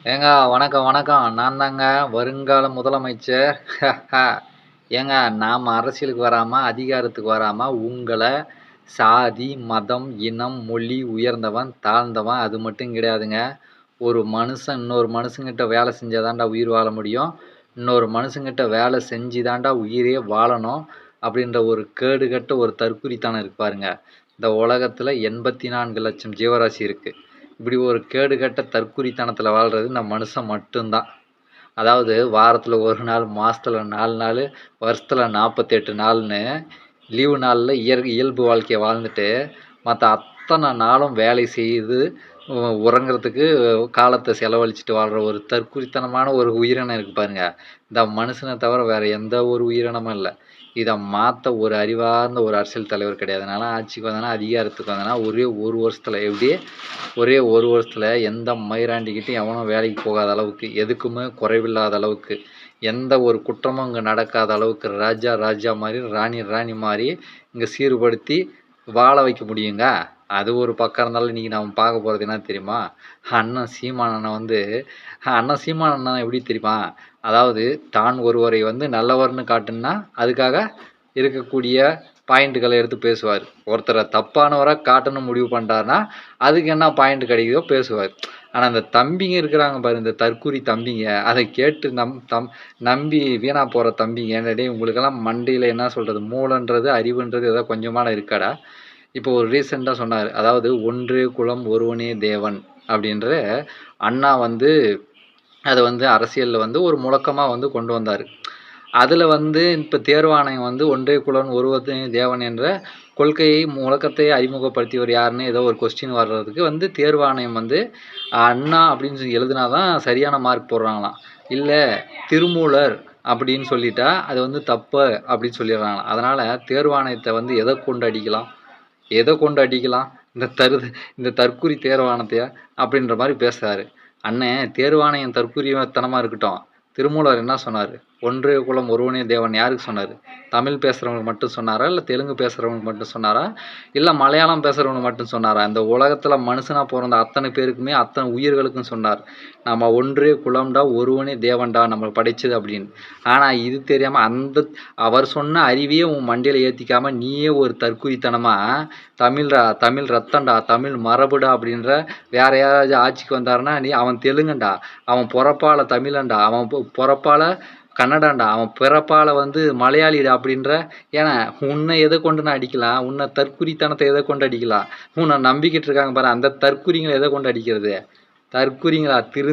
ஏங்க வணக்கம், வணக்கம். நான் தாங்க வருங்கால முதலமைச்சர். ஏங்க நாம அரசியலுக்கு வராம, அதிகாரத்துக்கு வராம, உங்கள சாதி, மதம், இனம், மொழி, உயர்ந்தவன், தாழ்ந்தவன் அது மட்டும் கிடையாதுங்க. ஒரு மனுஷன் இன்னொரு மனுஷங்கிட்ட வேலை செஞ்சா தான்டா உயிர் வாழ முடியும். இன்னொரு மனுஷங்கிட்ட வேலை செஞ்சு தான்டா உயிரே வாழணும். அப்படின்ற ஒரு கேடுகெட்ட ஒரு தற்குறித்தனம் இருக்கு பாருங்க. இந்த உலகத்துல 84,00,000 ஜீவராசி இருக்கு. இப்படி ஒரு கேடுகெட்ட தற்குறித்தனத்துல வாழ்றது இந்த மனுஷன் மட்டும்தான். அதாவது வாரத்துல 1 நாள், மாசத்துல 4 நாளு, வருஷத்துல 48 நாள்னு லீவு நாள்ல இயல்பு வாழ்க்கைய வாழ்ந்துட்டு, மத்த அத்தன நாளும் வேலை செய்து உறங்குறதுக்கு காலத்த செலவழிச்சுட்டு வாழ்ற ஒரு தற்குறித்தனமான ஒரு உயிரினம் இருக்கு பாருங்க. இந்த மனுஷன தவிர வேற எந்த ஒரு உயிரினமும் இல்ல. இத மாத்த ஒரு அறிவார்ந்த ஒரு அரசியல் தலைவர் கிடையாது. நான்லாம் ஆட்சிக்கு வந்தேன்னா, அதிகாரத்துக்கு வந்தேன்னா, ஒரே 1 வருஷத்துல ஒரே 1 வருஷத்துல எந்த மயிராண்டிகிட்டயும் எவனும் வேலைக்கு போகாத அளவுக்கு, எதுக்குமே குறைவில்லாத அளவுக்கு, எந்த ஒரு குற்றமும் இங்க நடக்காத அளவுக்கு ராஜா மாரி, ராணி மாரி இங்க சீர்படுத்தி வாழ வைக்க முடியுங்க. அது ஒரு பக்கம் இருந்தாலும் இன்னைக்கு நாம பார்க்க போறது என்ன தெரியுமா? அண்ணன் சீமான் அண்ணன் எப்படி தெரியுமா? அதாவது தான் ஒருவரை வந்து நல்லவர்ன்னு காட்டணும்னா, அதுக்காக இருக்கக்கூடிய பாயிண்ட்டுகளை எடுத்து பேசுவார். ஒருத்தரை தப்பானவரா காட்டணும்னு முடிவு பண்ணிட்டாருன்னா, அதுக்கு என்ன பாயிண்ட் கிடைக்குதோ பேசுவார். ஆனா இந்த தம்பிங்க இருக்கிறாங்க பாரு, இந்த தற்குறி தம்பிங்க, அதை கேட்டு நம்பி வீணா போற தம்பிங்க, டேய் உங்களுக்கெல்லாம் மண்டையில என்ன சொல்றது, மூளைன்றது அறிவுன்றது ஏதோ கொஞ்சமான இருக்காடா. இப்போ ஒரு ரீசெண்டா சொன்னாரு. அதாவது ஒன்றே குலம் ஒருவனே தேவன் அப்படின்ற அண்ணா வந்து அத வந்து அரசியல்ல வந்து ஒரு முழக்கமா வந்து கொண்டு வந்தாரு. அதுல வந்து இப்ப தேர்வாணையம் வந்து ஒன்றே குலம் ஒருவனே தேவன் என்ற கொள்கையை முழக்கத்தை அறிமுகப்படுத்தியவர் யாருன்னு ஏதோ ஒரு கொஸ்டின் வர்றதுக்கு வந்து தேர்வாணையம் வந்து அண்ணா அப்படின்னு சொல்லி எழுதுனாதான் சரியான மார்க் போடுறாங்களாம். இல்ல திருமூலர் அப்படின்னு சொல்லிட்டா அது வந்து தப்பு அப்படின்னு சொல்லிடுறாங்களாம். அதனால தேர்வாணையத்தை வந்து எதை கொண்டு அடிக்கலாம் இந்த தற்குறி தேர்வாணையத்தைய அப்படின்ற மாதிரி பேசுறாரு. அண்ணே, தேர்வாணையம் தற்குறித்தனமா இருக்கட்டும். திருமூலர் என்ன சொன்னாரு? ஒன்றே குலம் ஒருவனே தேவன் யாருக்கு சொன்னாரு? தமிழ் பேசுறவங்களுக்கு மட்டும் சொன்னாரா, இல்ல தெலுங்கு பேசுறவங்களுக்கு மட்டும் சொன்னாரா, இல்ல மலையாளம் பேசுறவங்களுக்கு மட்டும் சொன்னாரா? இந்த உலகத்துல மனுஷனா பிறந்த அத்தனை பேருக்குமே, அத்தனை உயிர்களுக்கும் சொன்னார். நம்ம ஒன்றே குலம்டா, ஒருவனே தேவன்டா நம்மளை படைச்சது அப்படின்னு. ஆனா இது தெரியாம அவர் சொன்ன அறிவையே உன் மண்டையில ஏத்திக்காம நீயே ஒரு தற்குறித்தனமா தமிழ் ரத்தம்டா, தமிழ் மரபுடா அப்படின்ற வேற யாராவது ஆட்சிக்கு வந்தாருன்னா அவன் தெலுங்கன்டா, அவன் பொறப்பால தமிழன்டா, அவன் பொறப்பால கன்னடாண்டா, அவன் பிறப்பால வந்து மலையாளிடா அப்படின்ற. ஏன்னா உன்னை எதை கொண்டு நான் அடிக்கலாம்? உன்னை தற்குறித்தனத்தை எதை கொண்டு அடிக்கலாம்? உன்னை நம்பிக்கிட்டு இருக்காங்க பாரு, அந்த தற்குறிங்களை எதை கொண்டு அடிக்கிறது? தற்குறிங்களா